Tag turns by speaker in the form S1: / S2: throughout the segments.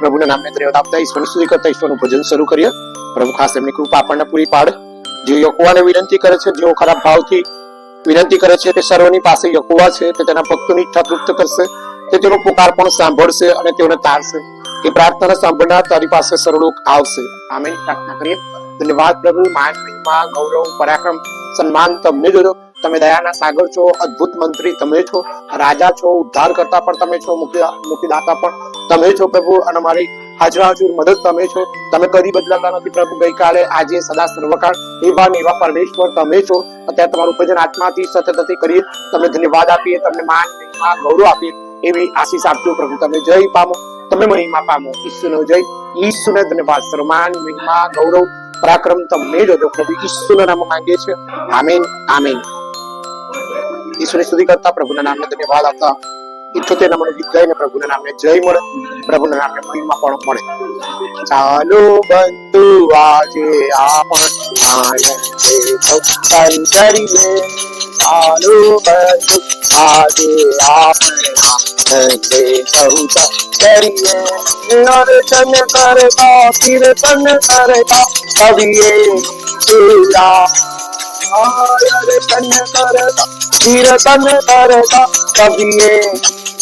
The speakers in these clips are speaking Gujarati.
S1: પ્રભુના નામને ધન્યવાદ આપતા ઈશ્વરની સ્તુતિ કરતા ઈશ્વરનું ભજન શરૂ કરીએ. પ્રભુ ખાસ એમની કૃપા આપણને પૂરી પાડે. જે યહોવાને વિનંતી કરે છે, જેઓ ખરાબ ભાવથી વિનંતી કરે છે, તે સર્વની પાસે યહોવા છે. તે તેના ભક્તોની ઈચ્છા તૃપ્ત કરશે. તે તેનો પુકાર પણ સાંભળશે અને તેઓને તારશે. એ પ્રાર્થના સાંભળનાર તારી પાસે સર્વલોક આવશે. આમેન. પ્રાર્થના કરીએ. ધન્યવાદ પ્રભુ. માન, મહિમા, ગૌરવ, પરાક્રમ, સન્માન તમને જોજો. તમે દયાના સાગર છો, અદ્ભુત મંત્રી તમે છો, રાજા છો, ઉદ્ધાર કરતા પણ તમે છો, મુક્તિદાતા પણ તમે છો પ્રભુ. અને અમારી હાજરા હજુર મદદ તમે છો. તમે કદી બદલાતા નથી પ્રભુ. ગઈકાલે, આજે, સદા સર્વકાળ એવા ને એવા પરમેશ્વર તમે છો. અત્યારે તમારું ભજન આત્માથી સતતથી કરીએ. તમે ધન્યવાદ આપીએ, તમને માન, મહિમા, ગૌરવ આપીએ. એવી આશીષ આપજો પ્રભુ. તમે જય પામો, તમે મહિમા પામો. ઈશ્વરનો જય, ઈશ્વરને ધન્યવાદ. સન્માન, મહિમા, ગૌરવ, પરાક્રમ તમને જોજો પ્રભુ. ઈશ્વરના નામ માંગીએ છીએ. Amen, amen. ઈશ્વરની સ્તુતિ કરતા પ્રભુના નામને ધન્યવાદ આપતા 78 નંબરનું ગીત ગાઈને પ્રભુના નામને જય મળે, પ્રભુના નામને મહિમા પણ મળે. ચાલો બંધુ આજે આપણ આનંદે ભક્તન કરીએ. ચાલો બંધુ આજે આપણે આનંદે ભક્તન કરીએ. નર્તન કરતા કીર્તન કરતા કવિએ પૂરા નર્તન કરતા કીર્તન કરતા કવિએ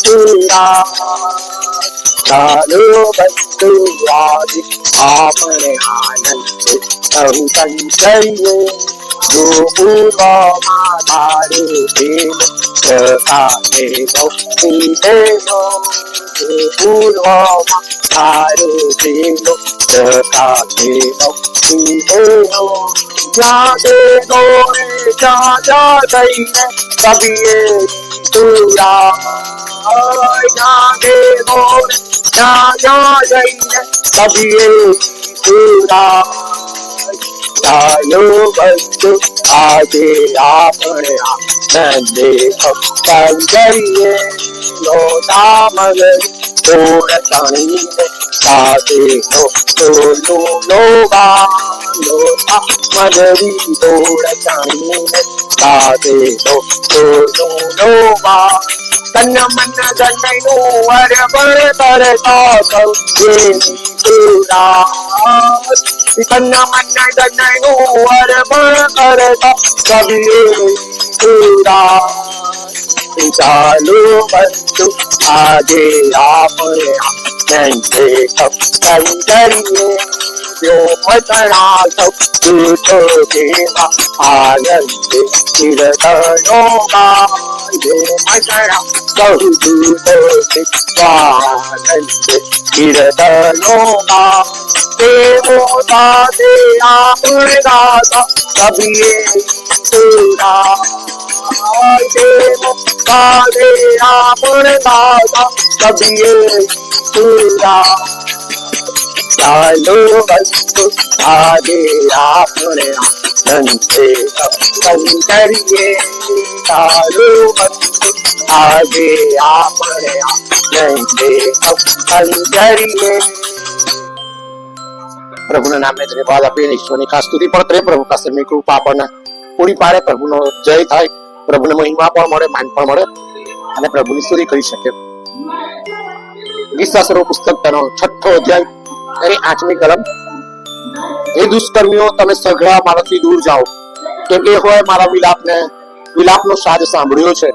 S1: પૂરા. ચાલો બંધુ આજે આપણે આનંદ ભક્તન કરીએ. જો પૂર્વમાં તારું પ્રેમ પ્રકાશે ભક્તિ દેવો. જો પૂર્વમાં તારું પ્રેમ પ્રકાશે ભક્તિ દેવો. જ્યાં દેવો રે જ્યાં જ્યાં જઈને કવિએ પૂરા. જ્યાં દેવો રે જ્યાં જ્યાં જઈને કવિએ પૂરા. ચાલો બંધુ આજે આપણે આનંદે ભક્તન કરીએ. લોટા મગર તોડ તણીને સાથે લોટોનું લોબા. લોટા મગરી તોડ તણીને સાથે લોટોનું લોબા. તન મન ધનનું અર્પણ કરતા સૌએ પૂરા. તન મન ધનનું અર્પણ કરતા કવિએ પૂરા. ચાલો બંધુ આજે આપણે આનંદે ભક્તન કરીએ. જો મતણા સૌ તો દેવા આનંદે કીર્તનો ગા. જો મતણા સૌ તો દેવા આનંદે કીર્તનો ગા. દેવો દાદે આપણે ગાતા કવિએ પૂરા. દેવો દાદે આપણે ગાતા કવિએ પૂરા. ચાલો બંધુ આજે આપણે આનંદે ભક્તન કરીએ. ચાલો બંધુ આજે આપણે આનંદે ભક્તન કરીએ. પ્રભુના નામને ધન્યવાદ આપીને ઈશ્વરની ખાસ સ્તુતિ પણ કરે. પ્રભુ ખાસ એમની કૃપા આપણને પૂરી પાડે. પ્રભુનો જય થાય, પ્રભુને મહિમા પણ મળે, માન પણ મળે અને પ્રભુની સ્તુતિ કરી શકે. ગીતશાસ્ત્રો પુસ્તક તેનો 6થો અધ્યાય એની 8મી કલમ. એ દુષ્કર્મીઓ, તમે સઘળા મારાથી દૂર જાઓ, કેમ કે હોય મારા વિલાપનો સાજ સાંભળ્યો છે.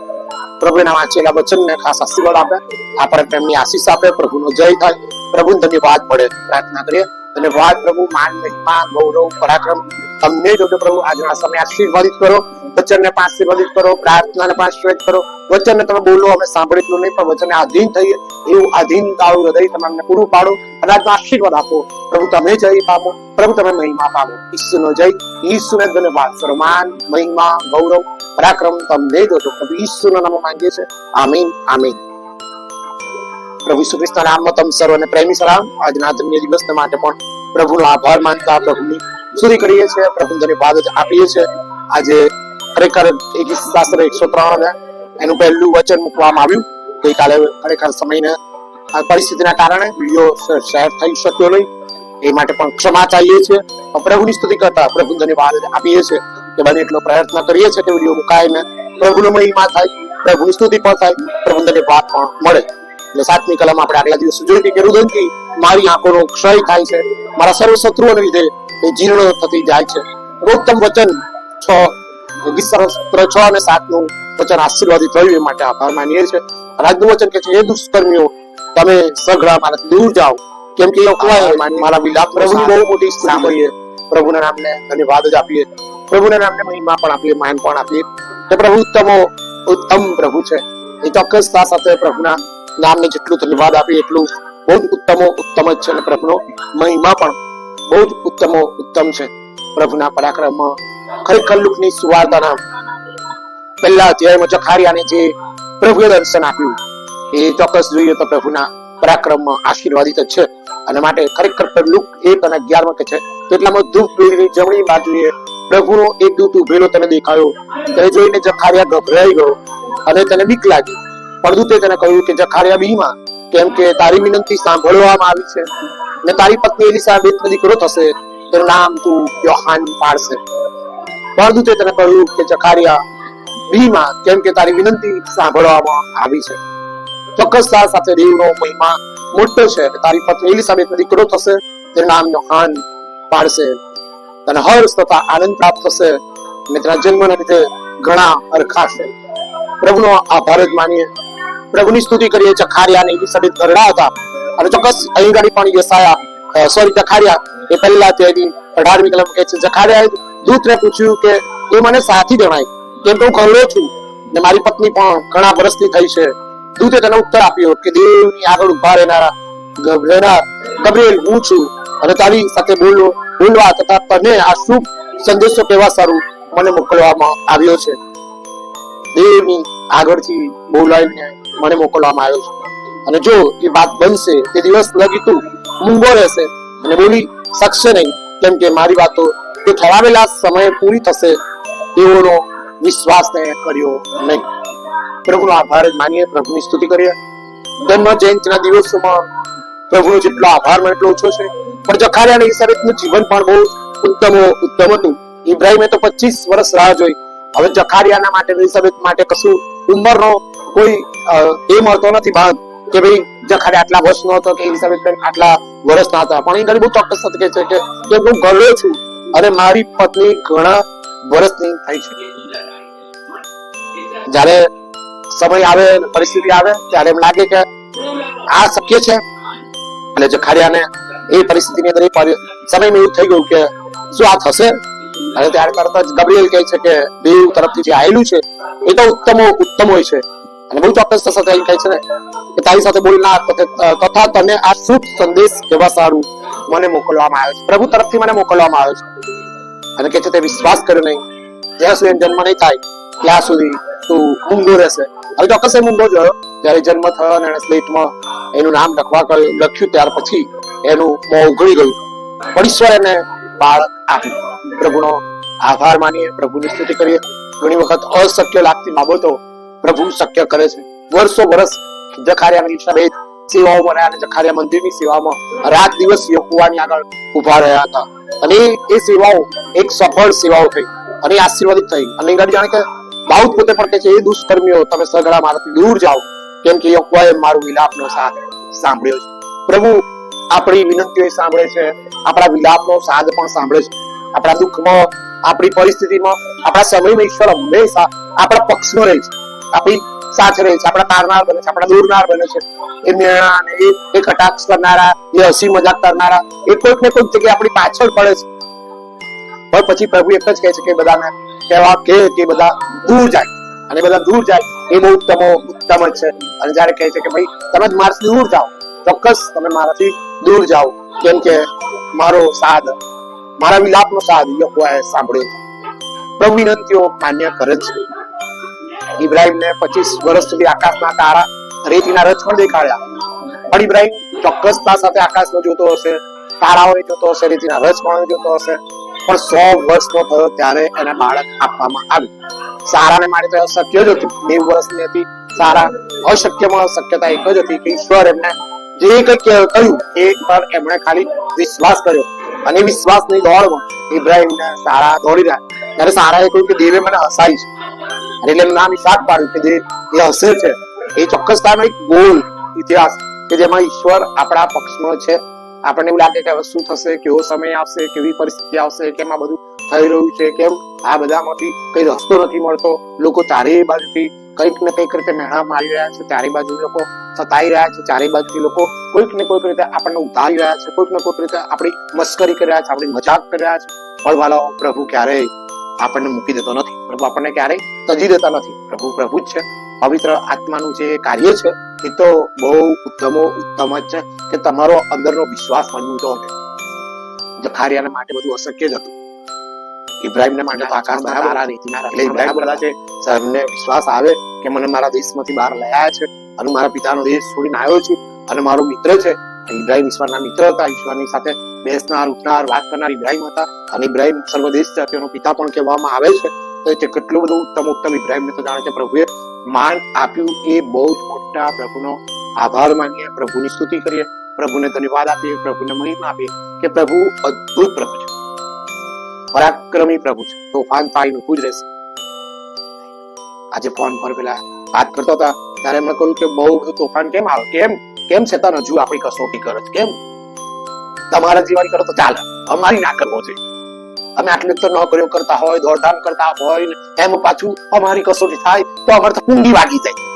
S1: પ્રભુના વાંચેલા વચનને ખાસ આશીર્વાદ આપે, આપણે તેમની આશીષ આપે. પ્રભુનો જય થાય, પ્રભુને ધન્યવાદ મળે. પ્રાર્થના કરીએ. ધન્યવાદ પ્રભુ. માન, મહિમા, ગૌરવ, પરાક્રમ તમને જોજો પ્રભુ. આજના સમય આશીર્વાદિત કરો. વચનને પણ આશીર્વાદિત કરો, પ્રાર્થનાને પણ આશીર્વાદિત કરો. વચનને તમે બોલો, અમે સાંભળેલું નહીં, પણ વચનને આધીન થઈએ એવું આધીનતાળું હૃદય તમે અમને પૂરું પાડો અને આજનો આશીર્વાદ આપો. પ્રભુ તમે જય પામો, પ્રભુ તમે મહિમા પામો. ઈશ્વરનો જય, ઈશ્વરને ધન્યવાદ. સન્માન, મહિમા, ગૌરવ, પરાક્રમ તમને જોજો પ્રભુ. ઈશ્વરના નામમાં માંગીએ છીએ. આમીન, આમીન. પ્રભુ ઈસુ ખ્રિસ્તના નામમાં તમ સર્વને પ્રેમી સલામ. આજના ધન્ય દિવસ માટે પણ પ્રભુનો આભાર માનતા પ્રભુની સ્તુતિ કરીએ છીએ. પ્રભુને ધન્યવાદ આપીએ છીએ. આજે ખરેખર ગીતશાસ્ત્ર 103 એનું પહેલું વચન મૂકવામાં આવ્યું. ગઈકાલે ખરેખર સમયને પરિસ્થિતિના કારણે વિડીયો શેર થઈ શક્યો નહીં, એ માટે પણ ક્ષમા ચાહીએ છીએ. પ્રભુની સ્તુતિ કરતા પ્રભુને ધન્યવાદ આપીએ છીએ કે બને એટલો પ્રયત્ન કરીએ છીએ કે વિડીયો મુકાય ને પ્રભુનો મહિમા થાય, પ્રભુની સ્તુતિ પણ થાય, પ્રભુને ધન્યવાદ પણ મળે. એટલે 7મી કલમ આપણે આગલા દિવસ જોઈ કે રુદનથી મારી આંખોનો ક્ષય થાય છે, મારા સર્વ શત્રુઓને લીધે એ જીર્ણ થતી જાય છે. ઉત્તમ વચન 6 અને 7 નું વચન આશીર્વાદિત થયું એ માટે આભાર માનીએ છીએ. રાજનું વચન કે છે, એ દુષ્કર્મીઓ તમે સઘળા મારાથી દૂર જાઓ, કેમ કે મારા વિલાપ પ્રભુની બહુ મોટી સ્તુતિ કરીએ, પ્રભુના નામને ધન્યવાદ જ આપીએ, પ્રભુના નામને મહિમા પણ આપીએ, માન પણ આપીએ કે પ્રભુ ઉત્તમ પ્રભુ છે. એ ચોક્કસતા સાથે પ્રભુના નામને જેટલું ધન્યવાદ આપીએ એટલું બહુ જ ઉત્તમ જ છે, અને પ્રભુનો મહિમા પણ બહુ જ ઉત્તમ છે. પ્રભુના પરાક્રમ ખરેખર લુકની સુવાર્તાના પહેલા અધ્યાયમાં જખારિયાને જે પ્રભુએ દર્શન આપ્યું એ ચોક્કસ જોઈએ તો પ્રભુના પરાક્રમમાં આશીર્વાદિત જ છે. અને માટે ખરેખર લુક 1 અને 11 કે છે, એટલામાં ધૂપ પેઢીની જમણી બાજુએ પ્રભુનો એક દૂત ઉભેલો તેને દેખાયો. તેને જોઈને જખારિયા ગભરાઈ ગયો અને તેને બીક લાગી. પણ દૂતે તેને કહ્યું કે જખારિયા બીમાં, કેમ કે તારી વિનંતી સાંભળવામાં આવી છે, અને તારી પત્ની એલિસાબેથનો દીકરો થશે, તેનું નામ તું યોહાન પાડશે. પણ દૂતે તેને કહ્યું કે જખારિયા બીમાં, કેમ કે તારી વિનંતી સાંભળવામાં આવી છે. ચોક્કસતા સાથે દેવનો મહિમા મોટો છે. તારી પત્ની એલિસાબેથનો દીકરો થશે, તેનું નામ યોહાન પાડશે. તને હર્ષ તથા આનંદ પ્રાપ્ત થશે, અને તેના જન્મના લીધે ઘણા હરખાશે. પ્રભુનો આભાર જ માનીએ, પ્રભુની સ્તુતિ કરીએ. જખારિયા અને એલિસાબેથ ઘરડા હતા, અને ચોક્કસ અહીં ગાડી પણ જખારિયા એ પહેલા તેની 18મી કલમ કહે છે, જખારિયાએ દૂતને પૂછ્યું કે એ મને સાથી જણાય, કેમ કે હું ઘરડો છું ને મારી પત્ની પણ ઘણા વર્ષની થઈ છે. દૂતે તેને ઉત્તર આપ્યો કે દેવની આગળ ઉભા રહેનારા ગબ્રિએલ હું છું, અને તારી સાથે બોલવા તથા તને આ શુભ સંદેશો કહેવા સારું મને મોકલવામાં આવ્યો છે. દેવની આગળથી બોલાવીને મને મોકલવામાં આવ્યો છે, અને જો એ વાત બનશે તે દિવસ લગી તું મૂંગો રહેશે અને બોલી શકશે નહીં, કેમ કે મારી વાતો તે ઠરાવેલા સમયે પૂરી થશે એવોનો વિશ્વાસ ને કર્યો નહીં. પ્રભુનો આભાર જ માનીએ, પ્રભુની સ્તુતિ કરીએ. જન્મ જયંતિના દિવસોમાં પ્રભુનો જેટલો આભાર એટલો ઓછો છે. પણ જખારિયા અને એલિસાબેથનું જીવન પણ બહુ ઉત્તમ હતું. ઇબ્રાહિમે તો 25 વર્ષ રાહ જોઈ. હવે જખારિયાના માટે એલિસાબેથ માટે કશું ઉંમરનો કોઈ એ મળતો નથી ભાગ કે ભાઈ જખારિયા આટલા વર્ષ નો હતો કે એલિસાબેથ આટલા વર્ષ ના હતા. પણ એ બહુ ચોક્કસ કહે છે કે હું ઘરડો છું અને મારી પત્ની ઘણા વર્ષની થઈ છે. જયારે સમય આવે, પરિસ્થિતિ આવે, ત્યારે એમ લાગે કે આ શક્ય છે. અને જખારિયાને એ પરિસ્થિતિની અંદર એ સમયમાં એવું થઈ ગયું કે શું આ થશે? અને ત્યારે તરત જ ગબ્રિએલ કહે છે કે દેવ તરફથી જે આવેલું છે એ તો ઉત્તમ હોય છે. અને બહુ ચોક્કસ સાથે કહે છે ને કે તારી સાથે બોલનાર તથા તને આ શુભ સંદેશ કહેવા સારું મને મોકલવામાં આવ્યો છે. પ્રભુ તરફથી મને મોકલવામાં આવ્યો છે. અને કે છે તે વિશ્વાસ કર્યો નહીં. જ્યાં સુધી જન્મ નહીં થાય ત્યાં સુધી તું મૂંગો રહેશે. હવે ચોક્કસ એ મૂંગો જોયો. જયારે જન્મ થયો અને સ્લેટમાં એનું નામ લખ્યું ત્યાર પછી એનું મોં ઉઘડી ગયું. પણ ઈશ્વર એને બાળક આપ્યું. પ્રભુનો આભાર માનીએ, પ્રભુની સ્તુતિ કરીએ. ઘણી વખત અશક્ય લાગતી બાબતો પ્રભુ શક્ય કરે છે. વર્ષ જખારિયા અને એલિસાબેથ સેવાઓ બનાવ્યા, અને જખારિયા મંદિરની સેવામાં રાત દિવસ યહોવાની આગળ ઉભા રહ્યા હતા. અને એ સેવાઓ એક સફળ સેવાઓ થઈ અને આશીર્વાદિત થઈ. અને જાણે કે દાઉદ પોતે પણ કહે છે, એ દુષ્કર્મીઓ તમે સઘળા મારાથી દૂર જાઓ, કેમ કે યહોવાએ મારું વિલાપનો સાથ સાંભળ્યો છે. પ્રભુ આપણી વિનંતીઓ સાંભળે છે, આપણા વિલાપનો સાદ પણ સાંભળે છે. આપણા દુઃખમાં, આપણી પરિસ્થિતિમાં, આપણા સમયમાં ઈશ્વર હંમેશા આપણા પક્ષમાં રહે છે, આપણી સાથે રહે છે. આપણા તારનાર બને છે, આપણા દૂરનાર બને છે. એ મેળા ને એ કટાક્ષ કરનારા, એ હસી મજાક કરનારા, એ કોઈક ને કોઈક જગ્યાએ આપણી પાછળ પડે છે. પણ પછી પ્રભુ એક જ કહે છે કે બધાને કહેવા કે બધા દૂર જાય, અને બધા દૂર જાય એ બહુ ઉત્તમ જ છે. અને જયારે કહે છે કે ભાઈ તમે મારાથી દૂર જાઓ, ચોક્કસ તમે મારાથી દૂર જાઓ, કેમ કે મારો સાદ, મારા વિલાપનો સાદ યહોવાએ સાંભળ્યો. પ્રભુ વિનંતીઓ માન્ય કરે છે. ઇબ્રાહિમને 25 વર્ષ સુધી આકાશના તારા, રેતીના રથ પણ દેખાડ્યા. પણ ઇબ્રાહિમ ચોક્કસતા સાથે આકાશમાં જોતો હશે, તારાઓને જોતો હશે, રેતીના રથ પણ જોતો હશે. પણ 100 વર્ષનો થયો ત્યારે એને બાળક આપવામાં આવ્યું. સારાને માટે તો અશક્ય જ હતું. 90 વર્ષની હતી સારા. અશક્યમાં શક્યતા એક જ હતી કે ઈશ્વર એમને જે કંઈક કહ્યું એ પર એમણે ખાલી વિશ્વાસ કર્યો. અને વિશ્વાસની દોડમાં ઇબ્રાહિમને સારા દોડી રહ્યા. ત્યારે સારાએ કહ્યું કે દેવે મને હસાઈ છે, અને એટલે એનું નામ ઈશાક પાડ્યું કે જે એ હસે છે. એ ચોક્કસતાનો એક ગોલ ઇતિહાસ કે જેમાં ઈશ્વર આપણા પક્ષમાં છે. આપણને એવું લાગે કે હવે શું થશે, કેવો સમય આવશે, કેવી પરિસ્થિતિ આવશે, કેમ આ બધું થઈ રહ્યું છે, કેમ આ બધામાંથી કઈ રસ્તો નથી મળતો, લોકો ચારે બાજુથી કંઈક ને કંઈક રીતે મેળા મારી રહ્યા છે, ચારે બાજુ લોકો સતાઈ રહ્યા છે, ચારે બાજુથી લોકો કોઈક ને કોઈક રીતે આપણને ઉતારી રહ્યા છે, કોઈક ને કોઈક રીતે આપણી મસ્કરી કરી રહ્યા છે, આપણી મજાક કરી રહ્યા છે. પણ વાલો પ્રભુ ક્યારેય આપણને મૂકી દેતો નથી. પ્રભુ આપણને ક્યારેય તજી દેતા નથી. પ્રભુ પ્રભુ જ છે. પવિત્ર આત્માનું જે કાર્ય છે એ તો બહુ ઉત્તમ જ છે કે તમારો અંદરનો વિશ્વાસ મજબૂત હોય. જખારિયાના માટે બધું અશક્ય જ હતું. ઇબ્રાહિમને માટે તો આકાશના તારા નથી. એટલે ઇબ્રાહિમ કદાચ સર્વને વિશ્વાસ આવે કે મને મારા દેશમાંથી બહાર લાયા છે અને મારા પિતાનો દેશ છોડીને આવ્યો છું અને મારો મિત્ર છે. ઇબ્રાહિમ ઈશ્વરના મિત્ર હતા. ઈશ્વરની સાથે બેસનાર, ઉઠનાર, વાત કરનાર ઇબ્રાહિમ હતા. અને ઇબ્રાહિમ સર્વદેશ જાતિઓનો પિતા પણ કહેવામાં આવે છે. તો તે કેટલું બધું ઉત્તમ ઇબ્રાહિમને તો જાણે છે પ્રભુએ માન આપ્યું. એ બહુ જ મોટા પ્રભુનો આભાર માનીએ, પ્રભુની સ્તુતિ કરીએ, પ્રભુને ધન્યવાદ આપીએ, પ્રભુને મહિમા આપીએ કે પ્રભુ અદ્ભુત પ્રભુ છે, પરાક્રમી પ્રભુ છે. તોફાન તાઈ નું જ રહેશે. આજે ફોન પર પેલા વાત કરતો હતા ત્યારે એમને કહ્યું કે બહુ બધું તોફાન કેમ આવે, કેમ છતાં હજુ આપણી કસોટી કરે છે, કેમ તમારા જીવન કરો તો ચાલે, અમારી ના કરવો છે. અમે આટલી તો નોકરીઓ કરતા હોય, દોડધામ કરતા હોય, એમ પાછું અમારી કસોટી થાય તો અમારે તો કુંડી વાગી જાય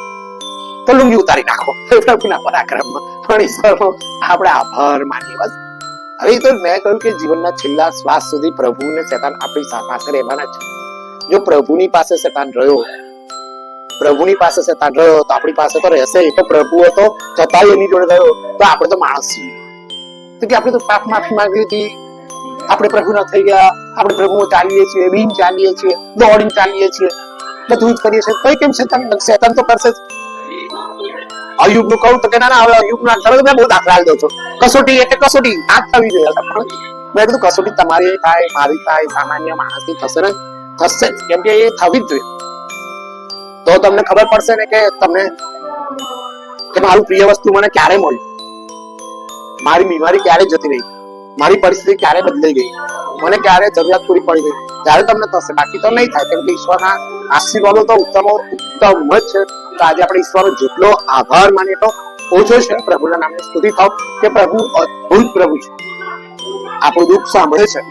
S1: તો લુંગી ઉતારી નાખો. પ્રભુના પરાક્રમમાં પણ ઈશ્વરનો આપણે આભાર માનીએ. બસ હવે તો મેં કહ્યું કે જીવનના છેલ્લા શ્વાસ સુધી પ્રભુને શેતાન આપણી પાસે રહેવાના છે. જો પ્રભુની પાસે શેતાન રહ્યો, પ્રભુની પાસે શેતાન રહ્યો તો આપણી પાસે તો રહેશે. એ તો પ્રભુ હતો છતાં એની જોડે રહ્યો તો આપણે તો માણસ છીએ. તો કે આપણે તો પાપ માફી માંગી હતી, આપણે પ્રભુ ના થઈ ગયા, આપણે પ્રભુ ચાલીએ છીએ, બીન ચાલીએ છીએ, દોડીને ચાલીએ છીએ, બધું જ કરીએ છીએ. કઈ કેમ શેતાન તો કરશે જ. અયુબ નું કહું તો કે ના હવે અયુબ ના તરત મેં બહુ દાખલા દઉં છું. કસોટી એટલે કસોટી આ થવી જોઈએ. મેં કીધું કસોટી તમારી થાય, મારી થાય, સામાન્ય માણસની થશે ને, થશે જ. કેમ કે એ થવી જ જોઈએ. તો તમને ખબર પડશે ને કે તમને કે મારું પ્રિય વસ્તુ મને ક્યારે મળ્યું, મારી બીમારી ક્યારે જતી રહી, મારી પરિસ્થિતિ ક્યારે બદલાઈ ગઈ, મને ક્યારે જરૂરિયાત પૂરી પડી ગઈ. ત્યારે તમને થશે, બાકી તો નહીં થાય. કેમ કે ઈશ્વરના આશીર્વાદો તો ઉત્તમ જ છે. તો આજે આપણે ઈશ્વરનો જેટલો આભાર માનીએ તો ઓછો છે. પ્રભુના નામની સ્તુતિ થાવ કે પ્રભુ અદ્ભુત પ્રભુ છે. આપણું દુઃખ સાંભળે છે,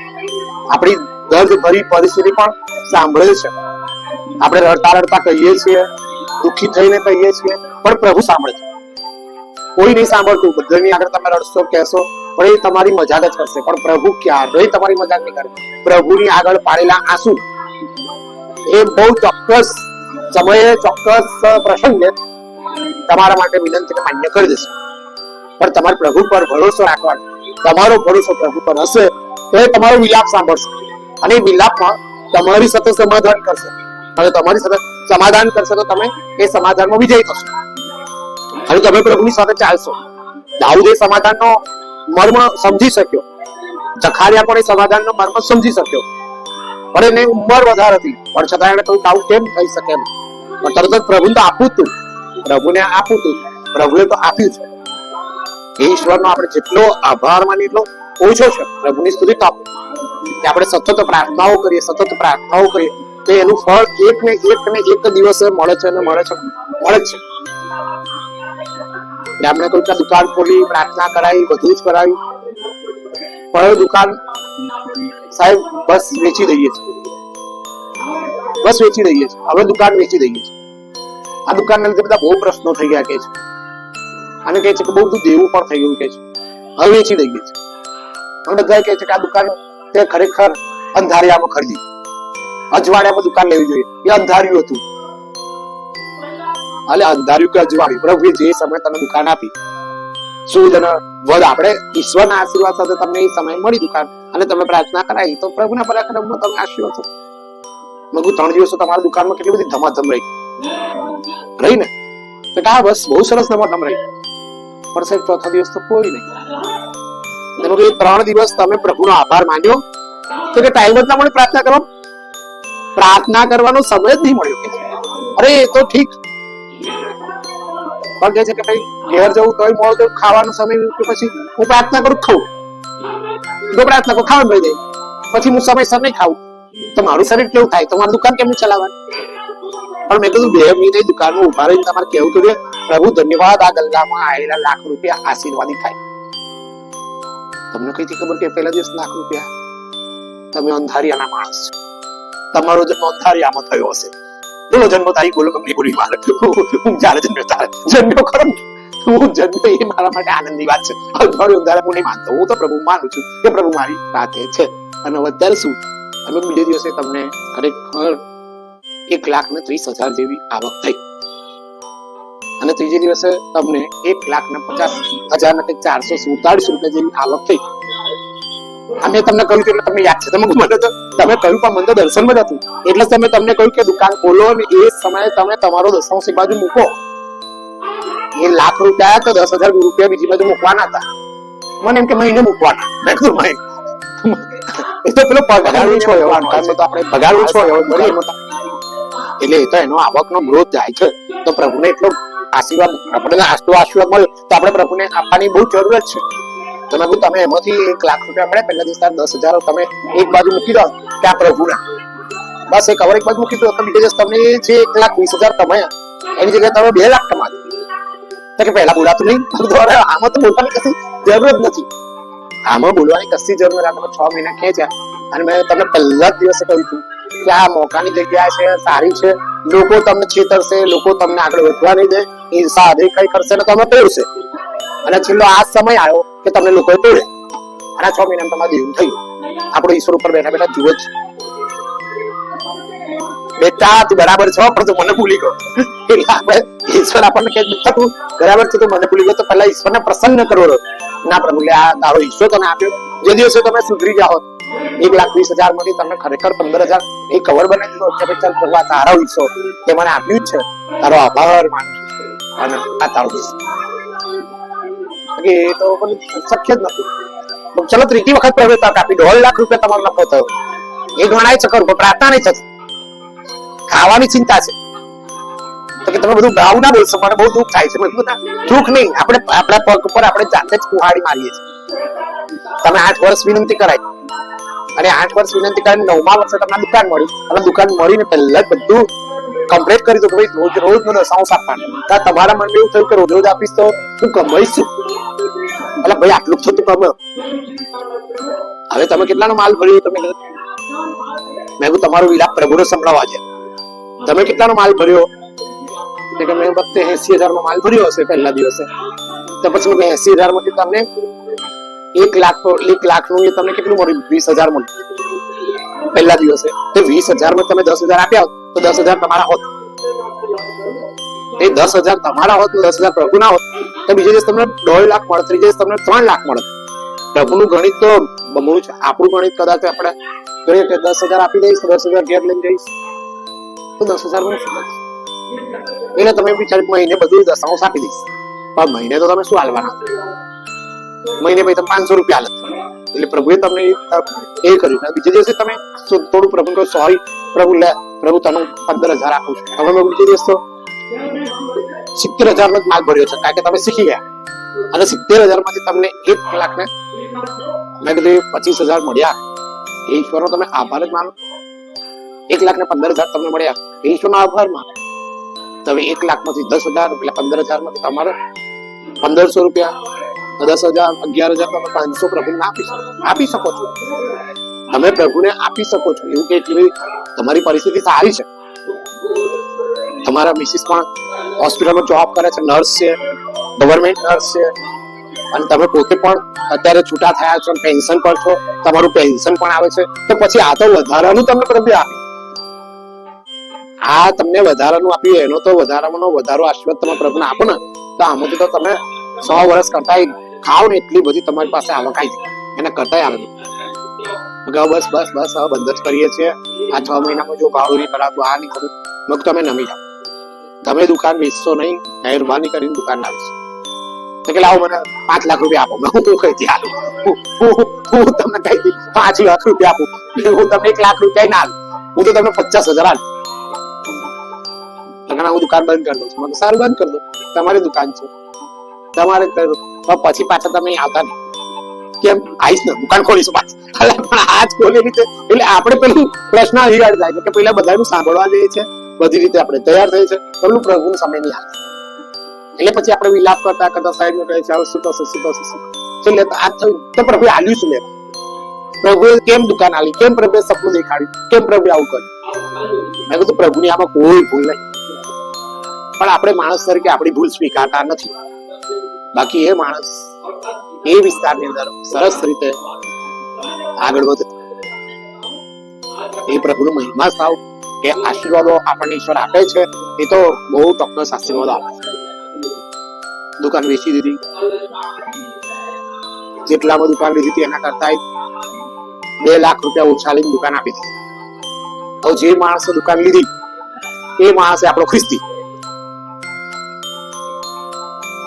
S1: આપણી દર્દ ભરી પરિસ્થિતિ પણ સાંભળે છે. આપણે રડતા કહીએ છીએ, દુઃખી થઈને કહીએ છીએ, પણ પ્રભુ સાંભળે છે. કોઈ નહીં સાંભળતું. બધાની આગળ તમે રડશો, કહેશો, પણ એ તમારી મજાક જ કરશે. પણ પ્રભુ ક્યારેય તમારી મજાક નહીં કરે. પ્રભુની આગળ પાડેલા આંસુ એ બહુ ચોક્કસ સમયે, ચોક્કસ પ્રસંગે તમારા માટે વિનંતીને માન્ય કરી દેશે. પણ તમારે પ્રભુ પર ભરોસો રાખવાનો. તમારો ભરોસો પ્રભુ પર હશે તો એ તમારો વિલાપ સાંભળશે અને એ વિલાપમાં તમારી સાથે સમાધાન કરશે. અને તમારી સાથે સમાધાન કરશે તો તમે એ સમાધાનમાં વિજયી થશો અને તમે પ્રભુની સાથે ચાલશો. દાઉદ એ સમાધાનનો મર્મ સમજી શક્યો, જખારિયા પણ એ સમાધાનનો મર્મ સમજી શક્યો, પણ એને ઉંમર વધારે હતી, પણ છતાં એને કહ્યું આવું કેમ થઈ શકે એમ. પણ તરત જ પ્રભુને તો આપવું હતું, પ્રભુને આપવું હતું, પ્રભુએ તો આપ્યું છે. એ ઈશ્વરનો આપણે જેટલો આભાર માનીએ એટલો ઓછો છે. પ્રભુની સ્તુતિ તો આપો કે આપણે સતત પ્રાર્થનાઓ કરીએ, તો એનું ફળ એક ને એક દિવસે મળે છે અને મળે જ છે. આપણે કોઈ દુકાન ખોલી, પ્રાર્થના કરાવી, બધું જ કરાવ્યું, પણ દુકાન સાહેબ બસ વેચી દઈએ છીએ, હવે દુકાન વેચી દઈએ છીએ. આ દુકાનના લીધે બધા બહુ પ્રશ્નો થઈ ગયા કે છે, અને કહે છે કે બહુ બધું દેવું પણ થઈ ગયું કે છે, હવે વેચી દઈએ છીએ. અને બધા કહે છે કે આ દુકાન તે ખરેખર અંધારિયામાં ખરીદી, અજવાળિયામાં દુકાન લેવી જોઈએ, એ અંધાર્યું હતું. એટલે અંધાર્યું કે અજવાળ્યું, પ્રભુએ જે સમય તને દુકાન આપી, શુદ્ધ અને વધ, આપણે ઈશ્વરના આશીર્વાદ સાથે તમને એ સમય મળી દુકાન અને તમે પ્રાર્થના કરાવી, તો પ્રભુના પરાક્રમમાં તમે આશીર્વાદ થો. મેં 3 દિવસો તમારા દુકાનમાં કેટલી બધી ધમાધમ રહી ને, તો હા બસ બહુ સરસ ધમાધમ રહી. પણ સાહેબ ચોથા દિવસ તો કોઈ નહીં. 3 દિવસ તમે પ્રભુનો આભાર માન્યો તો કે ટાઈમ જ ના મળે પ્રાર્થના કરવાનો સમય જ નહીં મળ્યો. અરે એ તો ઠીક, પણ કહે છે કે ભાઈ ઘેર જવું તોય મોડું તો ખાવાનો સમય, પછી હું પ્રાર્થના કરું ખાઉં, જો પ્રાર્થના કરું ખાવાનું રહી જાય, પછી હું સમયસર નહીં ખાવું તો મારું શરીર કેવું થાય, તો મારી દુકાન કેમનું ચલાવવાનું. પણ મેં કીધું 2 મહિને દુકાનમાં ઉભા રહીને તમારે કેવું હતું પ્રભુ ધન્યવાદ આ ગલ્લામાં આવેલા લાખ રૂપિયા આશીર્વાદી થાય. તમને કઈથી ખબર કે પહેલા દિવસ લાખ રૂપિયા? તમે અંધારિયાના માણસ છો, તમારો જન્મ અંધારિયામાં થયો હશે. બોલો જન્મ તારીખ બોલો, ગમે બોલી મારે હું જયારે જન્મ્યો ખરો હું જન્મ એ મારા માટે આનંદની વાત છે. અંધારું અંધારા હું નહીં માનતો, હું તો પ્રભુ માનું છું કે પ્રભુ મારી સાથે છે. અને અત્યારે શું અમે બીજે દિવસે તમને ખરેખર 1,30,000 જેવી આવક થઈ અને ત્રીજે દિવસે તમને 1,50,000 ને 447 રૂપિયા જેવી આવક થઈ. અમે તમને કહ્યું એટલે તમને યાદ છે, તમે મને તો તમે કહ્યું પણ મને તો દર્શનમાં જ હતું એટલે તમે તમને કહ્યું કે દુકાન ખોલો અને એ સમયે તમે તમારો દશાંશ એ બાજુ મૂકો. એ લાખ રૂપિયા તો 10,000 રૂપિયા બીજી બાજુ મૂકવાના હતા. મને એમ કે મહિને મૂકવાના. મેં કીધું મહિને એ તો પેલો પગાર છો એવો તો આપણે પગાર છો એવો એટલે એ તો એનો આવકનો ગ્રોથ જાય છે. તો પ્રભુને એટલો આશીર્વાદ આપણને આશીર્વાદ મળ્યો તો આપણે પ્રભુને આપવાની બહુ જરૂરત છે. તમે એમાંથી 1 લાખ રૂપિયા મળે પહેલા દિવસ 10,000 તમે એક બાજુ મૂકી દો ત્યાં પ્રભુના બસ એક કવર એક બાજુ મૂકી દો તો બીજે દિવસ તમને જે 1,20,000 કમાયા એની જગ્યાએ તમે 2 લાખ કમાજો. તો કે પહેલા બોલાતું નહીં. આમાં તો બોલવાની કશી જરૂર જ નથી. આમાં બોલવાની કશી જરૂર નથી. તમે 6 મહિના ખેંચ્યા અને મેં તમને પહેલા જ દિવસે કહ્યું હતું કે આ મોકાની જગ્યા છે, સારી છે. લોકો તમને છેતરશે, લોકો તમને આગળ વધવા નહીં દે, ઈર્ષા કઈ કરશે ને તમે તોડશે. અને છેલ્લો આ સમય આવ્યો કે તમને લોકોએ તોડે અને 6 મહિનામાં તમારે એવું થયું. આપણો ઈશ્વર ઉપર બેઠા બેઠા જુઓ જ બેટા તું બરાબર છો પણ તું મને ભૂલી ગયો. એટલે ઈશ્વર આપણને કે બેટા તું બરાબર છે, તું મને ભૂલી ગયો. તો પહેલા ઈશ્વરને પ્રસન્ન કરવો ના પ્રભુ આ તારો ઈશ્વર તને આપ્યો. જે દિવસે તમે સુધરી જાઓ 1,20,000 માંથી તમને ખરેખર 15,000 એ કવર બનાવી દીધો કે ચાલ ભગવાન તારો ઈશ્વર તે મને આપ્યું જ છે, તારો આભાર માનું છું અને આ તારો એ તો શક્ય જ નથી. ચલો ત્રીજી વખત પ્રભુ તક આપી 1.5 લાખ રૂપિયા તમારો નફો થયો. એ ગણાય છે ખરું પણ પ્રાર્થના નહીં થતી, ખાવાની ચિંતા છે. તો કે તમે બધું ભાવ ના બોલશો, મને બહુ દુઃખ થાય છે. દુઃખ નહીં, આપણે આપણા પગ પર આપણે જાતે જ કુહાડી મારીએ છીએ. તમે 8 વર્ષ વિનંતી કરાય અને 8 વર્ષ વિનંતી કરીને 9મા વર્ષે તમને દુકાન મળી અને દુકાન મળીને પહેલા જ બધું કમ્પ્લીટ કરી દો કે ભાઈ રોજ નો દશાંશ આપવાનો. તમારા મનમાં એવું થયું કે રોજ આપીશ તો હું કમાઈશું. એટલે ભાઈ આટલું તો તું કમાયો. હવે તમે કેટલાનો માલ ભર્યો? તમે મેં કીધું તમારો વિલાપ પ્રભુને સંભળાવવા છે. તમે કેટલાનો માલ ભર્યો? કે મેં વખતે 80,000 નો માલ ભર્યો હશે પહેલા દિવસે. તો પછી 80,000 માંથી તમને 1 લાખ નું તમને કેટલું મળ્યું? 20,000 મળ્યું પહેલા દિવસે. તો 20,000 માં તમે 10,000 આપ્યા તો 10,000 તમારા હોત. એ 10,000 તમારા હોત, 10,000 પ્રભુના હોત તો બીજે દિવસ તમને 1.5 લાખ મળે, ત્રીજે દિવસ તમને 3 લાખ મળે. પ્રભુનું ગણિત તો બમણું છે. આપણું ગણિત કદાચ આપણે જોઈએ કે 10,000 આપી દઈશ તો 10,000 ઘેર લઈને જઈશ તો 10,000 માં શું એટલે તમે વિચારી મહિને બધું દશાંશ આપી દઈશ. પણ મહિને તો તમે શું હાલવાના? મહિને પછી તમે 500 રૂપિયા હાલત. એટલે પ્રભુએ તમને એ કર્યું. બીજે દિવસે તમે થોડું પ્રભુ કહો સોરી પ્રભુ લે પ્રભુ તને 15,000 આપું છું. હવે બીજે દિવસ તો 70,000 નો જ માલ ભર્યો છે કારણ કે તમે શીખી ગયા. અને 70,000 માંથી તમને 1 લાખ ને મેં કીધું 25,000 મળ્યા. એ ઈશ્વરનો તમે આભાર જ માનો. 1,15,000 તમને મળ્યા એ ઈશ્વરનો આભાર માનો. તમે 1 લાખ માંથી 10,000 એટલે 15,000 માંથી તમારે 1,500 રૂપિયા, 10,000, 11,000 તમે 500 પ્રભુને આપી શકો છો. તમે પ્રભુને આપી શકો છો. એવું કે તમારી પરિસ્થિતિ સારી છે. તમારા મિસિસ પણ હોસ્પિટલમાં જોબ કરે છે, નર્સ છે, ગવર્મેન્ટ નર્સ છે અને તમે પોતે પણ અત્યારે છૂટા થયા છો, પેન્શન પર છો, તમારું પેન્શન પણ આવે છે. તો પછી આ તો વધારાનું તમને પ્રભુ આપે. આ તમને વધારાનું આપ્યું એનો તો વધારાનો વધારો આશીર્વાદ તમે પ્રભુને આપો ને તો આમાંથી તો તમે 100 વર્ષ કરતા ખાઓ ને એટલી બધી તમારી પાસે આવક આવી જાય. એના કરતા આવે બસ બસ બસ હવે બંધ જ કરીએ છીએ. આ 6 મહિનામાં જો ભાવ નહીં કરાતું, આ નહીં કરું, મગ તમે નમી જાઓ. તમે દુકાન વેચશો નહીં, મહેરબાની કરીને દુકાન લાવીશ. તો કે લાવો મને 5 લાખ રૂપિયા આપો. હું કઈથી આલું? હું તમને કઈથી 5 લાખ રૂપિયા આપું? હું તમને 1 લાખ રૂપિયા ના આલું. હું તો તમને 50,000 આલું. હું દુકાન બંધ કરી દઉં છું. મને સારું બંધ કરી દો, તમારી દુકાન છે, તમારે પછી પાછા તમે આવતા નહીં. કેમ આવીશ ને દુકાન ખોલીશું પાછી? પણ આજ ખોલી રીતે એટલે આપણે પેલું પ્રશ્ન હિરાડ જાય કે પેલા બધાનું સાંભળવા જઈએ છે, બધી રીતે આપણે તૈયાર થઈ છે, પેલું પ્રભુનો સમય નહીં આવે. એટલે પછી આપણે વિલાપ કરતા કરતા સાહેબ ને કહે છે હવે શું થશે શું થશે શું છેલ્લે આ થયું તો પ્રભુ આલ્યું શું લેવા? પ્રભુએ કેમ દુકાન આલી? કેમ પ્રભુએ સપનું દેખાડ્યું? કેમ પ્રભુ આવું કર્યું? મેં કીધું પ્રભુની આમાં કોઈ ભૂલ નહીં, પણ આપણે માણસ તરીકે આપણી ભૂલ સ્વીકારતા નથી. બાકી એ માણસ એ વિસ્તારની અંદર સરસ રીતે આગળ વધે. એ પ્રભુનો મહિમા થાવ કે આશીર્વાદો આપણને ઈશ્વર આપે છે એ તો બહુ ચોક્કસ આશીર્વાદો આપે છે. દુકાન વેચી દીધી, જેટલામાં દુકાન લીધી હતી એના કરતા 2 લાખ રૂપિયા ઓછા લઈને દુકાન આપી દીધી. હવે જે માણસે દુકાન લીધી એ માણસે આપણો ખ્રિસ્તી,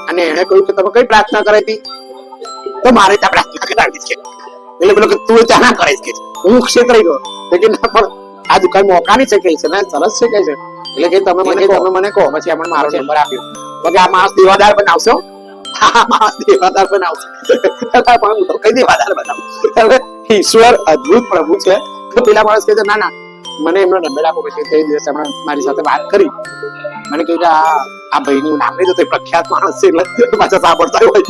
S1: અને એને કહ્યું કે તમે કઈ પ્રાર્થના કરાઈ હતી? તો મારે ત્યાં પ્રાર્થના કરાવી છે. એટલે પેલો કે તું ત્યાં ના કરે છે, હું ક્ષેત્ર ગયો કે ના, પણ આ દુકાન મોકાની છે કે છે ને સરસ છે કે છે. એટલે કે તમે મને કહો. પછી આપણે મારો નંબર આપ્યો કે આ માણસ દેવાદાર બનાવશો, આ માણસ દેવાદાર બનાવશે. પણ હું તો કઈ દેવાદાર બનાવું? હવે ઈશ્વર અદ્ભુત પ્રભુ છે. તો પેલા માણસ કહે છે ના ના મને એમનો નંબર આપો. પછી તે દિવસે હમણાં મારી સાથે વાત કરી, મને કહ્યું કે આ ભાઈનું નામ નહીં તો પ્રખ્યાત માણસ છે એટલે પાછા સાંભળતા હોય.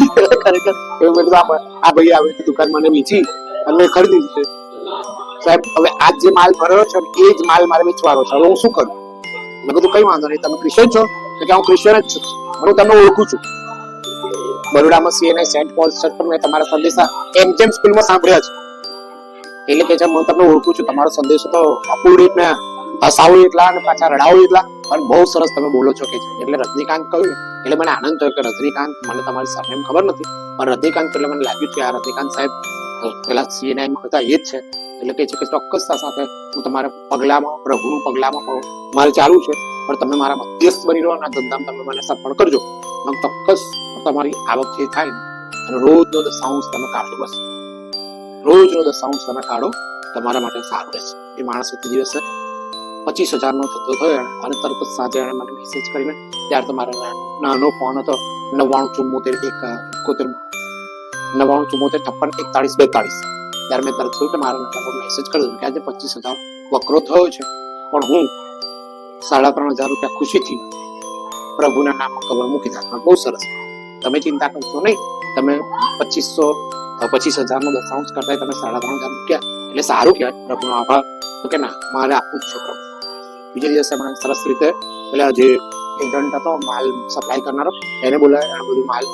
S1: ખરેખર એવું બધું આ ભાઈ આવી દુકાન મને વેચી અને મેં ખરીદી છે સાહેબ. હવે આ જે માલ ભર્યો છે એ જ માલ મારે વેચવાનો છે, હવે હું શું કરું? મેં કીધું કઈ વાંધો નહીં, તમે ક્રિશ્ચન છો? કે હું ક્રિશ્ચન જ છું, હું તમને ઓળખું છું. બરોડામાં સીએનઆઈ સેન્ટ પોલ ચર્ચ પર મેં તમારા સંદેશા એમજેમ સ્કૂલમાં સાંભળ્યા છે. એટલે કે છે હું તમને ઓળખું છું, તમારો સંદેશો તો અપૂર્ણિત ને હસાવું એટલા અને પાછા રડાવું એટલા, પણ બહુ સરસ તમે બોલો છો કે છે. એટલે રજનીકાંત કહ્યું એટલે મને આનંદ થયો કે રજનીકાંત, મને તમારી સરનેમ ખબર નથી પણ રજનીકાંત એટલે મને લાગ્યું કે આ રજનીકાંત સાહેબ પેલા સીએનઆઈ હતા એ જ છે. એટલે કે છે કે ચોક્કસતા સાથે હું તમારા પગલામાં પ્રભુનું પગલામાં મારે ચાલુ છે, પણ તમે મારા મધ્યસ્થ બની રહો અને ધંધામાં તમે મને સફળ કરજો. ચોક્કસ તમારી આવક જે થાય અને રોજનો 10 તમે કાઢો, બસ રોજનો 10 તમે કાઢો, તમારા માટે સારું રહેશે. એ માણસ તે દિવસે 25,000 નો ધંધો થયો અને તરત જ સાંજે એને મને મેસેજ કરીને, ત્યારે તો મારા નાનો ફોન હતો 9974 58 ત્યારે મેં તરત કહ્યું કે મારા નંબર પર મેસેજ કરી દીધો કે આજે 25,000 વકરો થયો છે, પણ હું 3,500 રૂપિયા ખુશીથી પ્રભુના નામમાં કબર મૂકી દઉં. બહુ સરસ, તમે ચિંતા કરશો નહીં, તમે 25,000 નો 10 કરતા તમે 3,500 મૂક્યા એટલે સારું કહેવાય, પ્રભુનો આભાર. તો કે ના મારે આપવું જ છે પ્રભુ. બીજા દિવસે મને સરસ રીતે પેલા જે એજન્ટ હતો માલ સપ્લાય કરનારો એને બોલાવ્યો, એને બધું માલ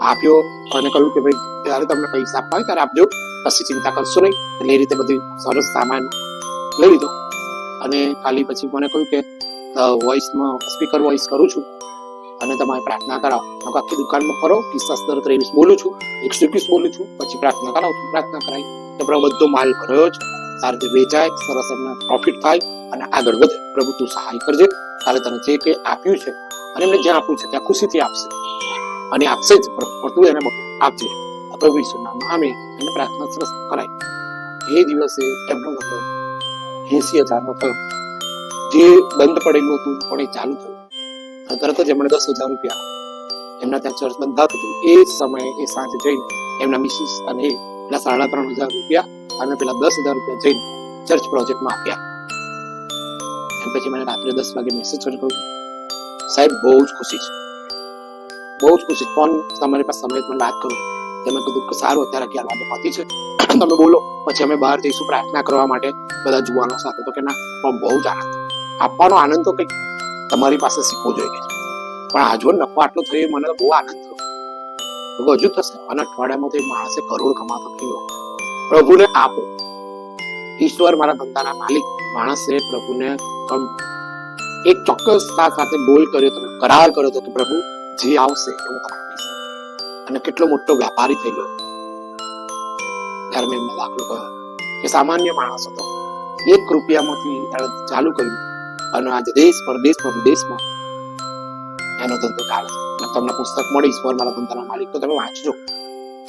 S1: આપ્યો અને કહ્યું કે ભાઈ ત્યારે તમને પૈસા આપવા હોય ત્યારે આપજો, પછી ચિંતા કરશો નહીં. એટલે એ રીતે બધું સરસ સામાન લઈ લીધો અને ખાલી પછી મને કહ્યું કે વોઇસમાં સ્પીકર વોઇસ કરું છું અને તમારે પ્રાર્થના કરાવો. આખી દુકાનમાં ફરો, 23 બોલું છું, 121 બોલું છું, પછી પ્રાર્થના કરાવું છું. પ્રાર્થના કરાવી તો પ્રભુ બધો માલ ભર્યો છે, સારી રીતે વેચાય, સરસ એમને પ્રોફિટ થાય અને આગળ વધે. પ્રભુ તું સહાય કરજે, તારે તને જે કે આપ્યું છે અને એમને જ્યાં આપ્યું છે ત્યાં ખુશીથી આપશે અને આપશે જ, પણ તું એને આપજે. પ્રભુ ઈસુના નામમાં આમેન. એને પ્રાર્થના સરસ કરાય. એ દિવસે એમનો નંબર 80,000 નો થયો. જે બંધ પડેલું હતું પણ એ ચાલુ થયું અને તરત જ એમણે 10,000 રૂપિયા એમના ત્યાં ચર્ચ બંધાતું હતું એ સમયે એ સાંજે જઈને એમના મિસિસ અને પેલા 3,500 રૂપિયા અને પેલા 10,000 રૂપિયા જઈને ચર્ચ પ્રોજેક્ટમાં આપ્યા. પછી મને રાત્રે 10 વાગે મેસેજ કર્યો, સાહેબ બહુ જ ખુશી છે, બહુ જ ખુશી, ફોન તમારી પાસે સમય મને વાત કરું. મેં કીધું કે સારું, અત્યારે 11 વાગે પતી છે, તમે બોલો, પછી અમે બહાર જઈશું પ્રાર્થના કરવા માટે બધા જુવાનો સાથે. તો કે ના પણ બહુ જ આનંદ, આપવાનો આનંદ તો કંઈક તમારી પાસે શીખવો જોઈએ, પણ આજો નફો આટલો થયો મને તો બહુ આનંદ થયો. હજુ થશે અને અઠવાડિયામાં તો માણસે કરોડ કમાતો થયો. પ્રભુને આપો. ઈશ્વર મારા ધંધાના માલિક માણસે પ્રભુને એક ચોક્કસતા સાથે બોલ કર્યો હતો, કરાર કર્યો હતો કે પ્રભુ જે આવશે એ હું તમને આપીશ. અને કેટલો મોટો વ્યાપારી થઈ ગયો. ત્યારે મેં એમને દાખલો કહ્યો કે સામાન્ય માણસ હતો, 1 રૂપિયામાંથી ચાલુ કર્યું અને આજે દેશ પરદેશમાં એનો ધંધો ચાલે છે. તમને પુસ્તક મળે ઈશ્વર મારા ધંધાના માલિક, તો તમે વાંચજો.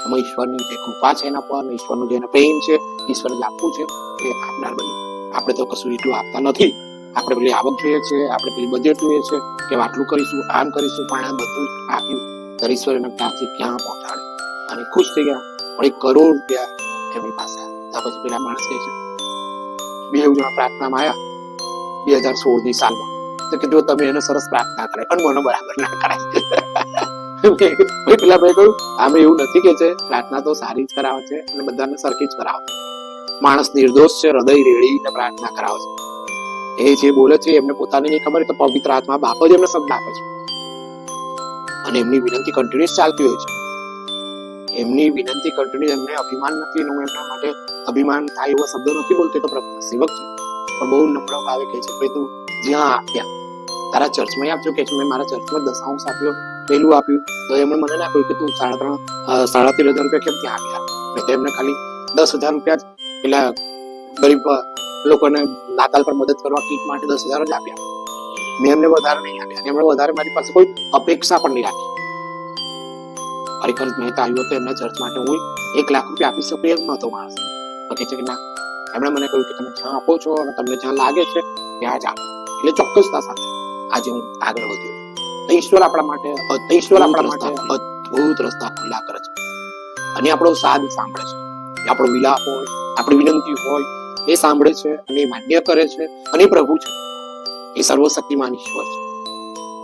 S1: એમાં ઈશ્વરની જે કૃપા છે એના પર, ઈશ્વરનું જેને પ્રેમ છે, ઈશ્વરને આપવું છે એ આપનાર બન્યું. આપણે તો કશું એટલું આપતા નથી, આપણે પેલી આવક જોઈએ છે, આપણે પેલી બજેટ જોઈએ છે કે આટલું કરીશું, આમ કરીશું, પણ આ બધું આપ્યું ત્યારે ઈશ્વર એમને ક્યાંથી ક્યાં પહોંચાડે અને ખુશ થઈ ગયા. પણ 1 કરોડ રૂપિયા એમની પાસે. પછી પેલા માણસ કહે છે 2 જણા પ્રાર્થનામાં આવ્યા 2016ની સાલમાં, તો કે જો તમે એને સરસ પ્રાર્થના કરે પણ મને બરાબર ના કરાય. પેલા ભાઈ કહ્યું આમે એવું નથી કે છે, પ્રાર્થના તો સારી જ કરાવે છે અને બધાને સરખી જ કરાવે છે. માણસ નિર્દોષ છે, હૃદય રેડીને પ્રાર્થના કરાવે છે. એ જે બોલે છે એમને પોતાને નહીં ખબર, તો પવિત્ર આત્મા બાપ જ એમને શબ્દ આપે છે અને એમની વિનંતી કન્ટિન્યુઅસ ચાલતી હોય છે. એમની વિનંતી કન્ટિન્યુ, એમને અભિમાન નથી, હું એમના માટે અભિમાન થાય એવો શબ્દ નથી બોલતો, તો પ્રભુ સેવક છે પણ બહુ નમ્ર ભાવે કહે છે ભાઈ તું જ્યાં આપ્યા તારા ચર્ચમાં આપજો કે મેં મારા ચર્ચમાં દશાંશ આપ્યો, પહેલું આપ્યું, તો એમણે મને ના કહ્યું કે તું 13,500 રૂપિયા કેમ ત્યાં આપ્યા. મેં તો એમને ખાલી 10,000 રૂપિયા પેલા ગરીબ લોકોને નાતાલ પર મદદ કરવા કીટ માટે 10,000 જ આપ્યા. મેં એમને વધારે નહીં આપ્યા. એમણે વધારે મારી પાસે કોઈ અપેક્ષા પણ નહીં રાખી. ખરેખર મેં તો આવ્યો હતો એમના ચર્ચ માટે, હું 1 લાખ રૂપિયા આપી શકું એમ નતો માણસ. તો કે છે કે ના, એમણે મને કહ્યું કે તમે જ્યાં આપો છો અને તમને જ્યાં લાગે છે ત્યાં જ આપો. એટલે ચોક્કસતા સાથે આજે હું આગળ વધ્યો. ઈશ્વર આપણા માટે અદ્ભુત રસ્તા ખુલ્લા કરે છે અને આપણો સાદ સાંભળે છે. આપણો વિલાપ હોય, આપણી વિનંતી હોય, એ સાંભળે છે અને એ માન્ય કરે છે. અને પ્રભુ છે એ સર્વશક્તિમાન ઈશ્વર છે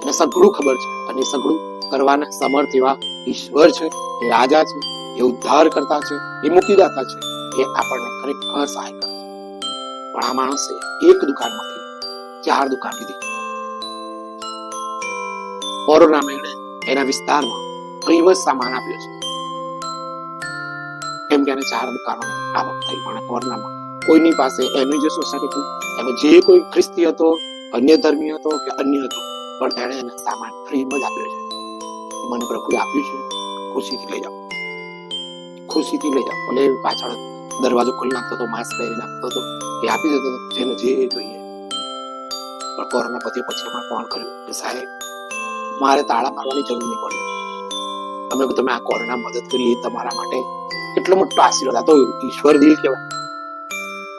S1: અને સઘળું ખબર છે અને સઘળું કરવાના સમર્થ એવા ઈશ્વર છે. એ રાજા છે, એ ઉદ્ધાર કરતા છે, એ મુક્તિદાતા છે. એ આપણને ખરેખર સહાય કરે છે. પણ આ માણસે એક દુકાનમાંથી 4 દુકાન લીધી. કોરોનામાં એના વિસ્તારમાં ફ્રીમાં સામાન આપ્યો છે, કેમ કે એને 4 દુકાનો આવક થઈ. પણ કોરોનામાં કોઈની પાસે એની જે સોસાયટી હતી એમાં જે કોઈ ખ્રિસ્તી હતો, અન્ય ધર્મી હતો કે અન્ય હતો, પણ તેણે એને સામાન ફ્રીમાં જ આપ્યો છે. મને પ્રભુએ આપ્યું છે, ખુશીથી લઈ જાઓ, ખુશીથી લઈ જાઓ. ભલે પાછળ દરવાજો ખોલી નાખતો હતો, માસ્ક પહેરી નાખતો હતો, એ આપી દેતો હતો જેને જે જોઈએ. પણ કોરોના પછી એમાં ફોન કર્યો કે સાહેબ મારે તાળા મારવાની જરૂર નહીં પડી, તમે આ કોરોના મદદ કરી, તમારા માટે કેટલો મોટો આશીર્વાદ. આ તો ઈશ્વર દિલ કહેવાય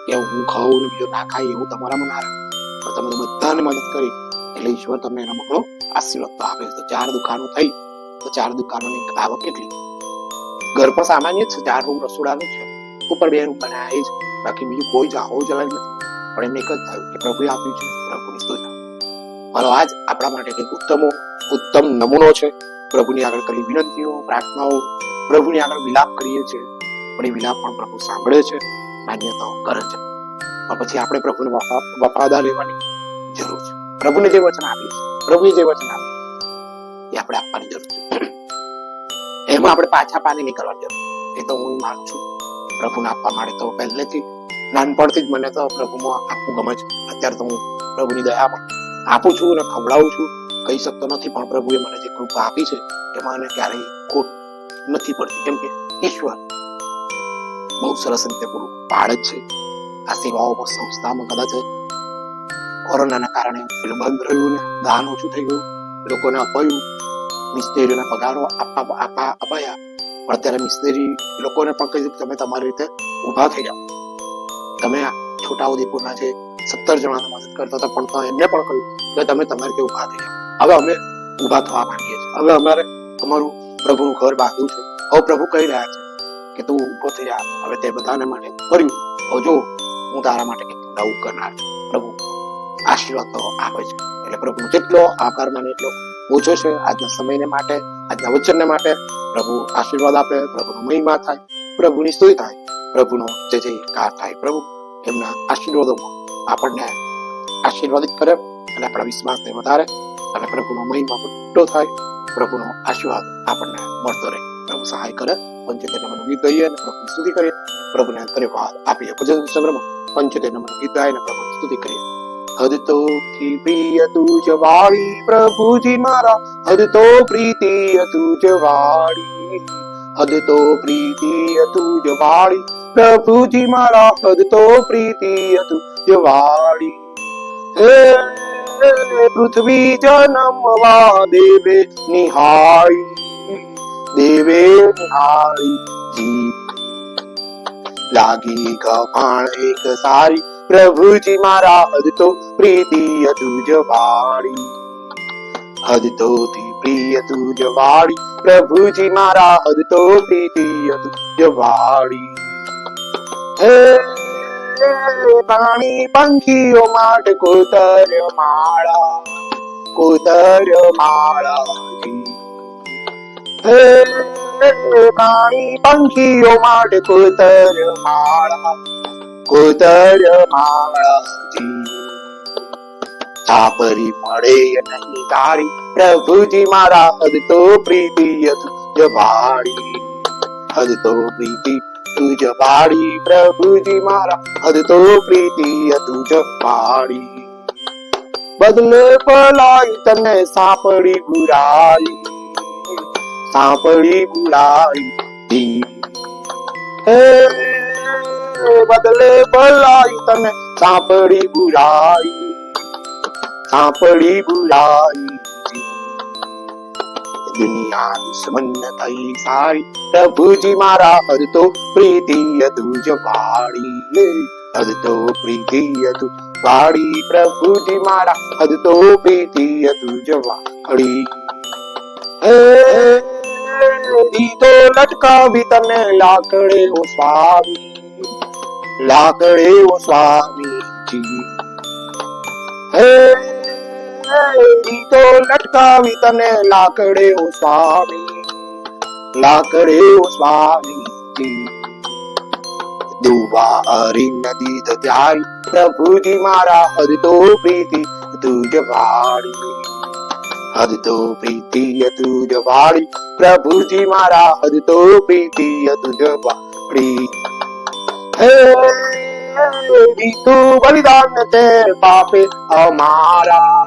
S1: કે હું ખાઉં ને બીજો ના ખાય એવું તમારામાં ના રહે, પણ તમે તો બધાને મદદ કરી એટલે ઈશ્વર તમને એનો બહુ આશીર્વાદ તો આપે. તો 4 દુકાનો થઈ, તો 4 દુકાનોની આવક કેટલી? ઘર પણ સામાન્ય જ છે, 4 રૂમ રસોડાનું છે, ઉપર 2 રૂમ બનાવ્યા છે, બાકી બીજું કોઈ જાહો જલાય નથી. પણ એમને એક જ થયું કે પ્રભુએ આપ્યું છે, પ્રભુની સ્તુતિ. મારો આજ આપણા માટે એક ઉત્તમ નમૂનો છે. પ્રભુની આગળ કરી વિનંતીઓ, પ્રાર્થનાઓ, પ્રભુની આગળ વિલાપ કરીએ છીએ, પણ એ વિલાપ પણ પ્રભુ સાંભળે છે, માન્યતાઓ કરે છે. પણ પછી આપણે પ્રભુને વફાદાર રહેવાની જરૂર છે. પ્રભુને જે વચન આપીએ, પ્રભુએ જે વચન આપીએ એ આપણે આપવાની જરૂર છે. એમાં આપણે પાછા પાની નહીં કરવાની જરૂર. એ તો હું માનું છું. પ્રભુને આપવા માટે તો પહેલેથી નાનપણથી જ મને તો પ્રભુમાં આપવું ગમે છે. અત્યારે તો હું પ્રભુની દયામાં આપું છું અને ખવડાવું છું, કહી શકતો નથી. પણ પ્રભુએ મને જે કૃપા આપી છે એમાં મને ક્યારેય ખોટ નથી પડતી, કેમ કે ઈશ્વર બહુ સરસ રીતે પૂરું પાડે છે. આ સેવાઓમાં, સંસ્થામાં કદાચ કોરોનાના કારણે પેલું બંધ રહ્યું ને દાન ઓછું થઈ ગયું, લોકોને અપાયું, મિસ્ત્રીઓના પગારો અપાયા. પણ અત્યારે મિસ્ત્રી લોકોને પણ કહ્યું તમે તમારી રીતે ઉભા થઈ જાઓ. તમે છોટાઉદેપુરના જે 17 જણાને મદદ કરતા હતા, પણ એમને પણ કહ્યું કે તમે તમારી રીતે ઉભા થઈ જાઓ. હવે અમે ઉભા થવા માંગીએ છીએ. હવે અમારે અમારું પ્રભુનું ઘર બાંધવું છે. હવે પ્રભુ કહી રહ્યા છે કે તું ઉભો થઈ જા. હવે તે બધાને માટે કર્યું. હવે જો હું તારા માટે કંઈક નવું કરનાર છું. પ્રભુ આશીર્વાદ તો આપે છે. એટલે પ્રભુનો જેટલો આભાર માને એટલો ઓછો છે. આજના સમયને માટે, આજના વચનને માટે પ્રભુ આશીર્વાદ આપે, પ્રભુનો મહિમા થાય, પ્રભુની સ્તુતિ થાય, પ્રભુનો જય જયકાર થાય. પ્રભુ એમના આશીર્વાદોમાં આપણને આશીર્વાદિત કરે અને આપણા વિશ્વાસને વધારે અને પ્રભુનો મહિમા મોટો થાય, પ્રભુનો આશીર્વાદ આપણને મળતો રહે. પ્રભુ સહાય કરે. પંચોતેર નંબરનું ગીત ગાઈએ અને પ્રભુની સ્તુતિ કરીએ. પ્રભુને ધન્યવાદ આપીએ. ભજન સંગ્રહમાં 75 નંબરનું ગીત ગાઈને પ્રભુની સ્તુતિ કરીએ. હદ તો થી પ્રિય તુજ વાળી પ્રભુજી મારા, હદ તો પ્રીતિ તુજ વાળી, હદ તો પ્રીતિ તુજ વાળી પ્રભુજી મારા, હદ તો પ્રીતિ તુજ વાળી. હે પૃથ્વી જન્મવા દેવે નિહાળી, દેવે નિહાળી જી, લાગી ગભાણ એક સારી પ્રભુજી મારા, હદ તો પ્રીતિ તુજ વાળી, હદ તો પ્રિય તુજ વાળી પ્રભુજી મારા, હદ તો પ્રીતિ તુજ વાળી. હે પ્રાણી પંખીઓ માટે કોતર માળા, કોતર માળાજી. હે પ્રાણી પંખીઓ માટે કોતર માળા, કોતર માળાજી. ચાપરી મળે નહીં તારી પ્રભુજી મારા, હદ તો પ્રીતિ તુજ ભાડી, હદ તો પ્રીતિ તુજ ભાડી પ્રભુજી મારા, હદ તો પ્રીતિ તુજ ભાડી. બદલે ભલાઈ તને સાંપડી બુરાઈ, સાંપડી બુરાઈ. હે બદલે ભલાઈ તને સાંપડી બુરાઈ, સાંપડી બુરાઈ. દુનિયા દુશ્મન થઈ સારી પ્રભુજી મારા, હદ તો પ્રીતિ તુજ ભાડી, હદ તો પ્રીતિ તુજ ભાડી પ્રભુજી મારા, હદ તો પ્રીતિ તુજ ભાડી. હે દીધો લટકાવી તને લાકડે ઓ સ્વામી, લાકડે ઓ સ્વામીજી. હે દીધો લટકાવી તને લાકડે ઓ સ્વામી, લાકડે ઓ સ્વામીજી. દુવા હરી નદી ત્યારી પ્રભુજી મારા, હદ તો પ્રીતિ તુજ ભાડી, હદ તો પ્રીતિ તુજ ભાડી પ્રભુજી મારા, હદ તો પ્રીતિ તુજ ભાડી. હે દીધું બલિદાન તે પાપે અમારા,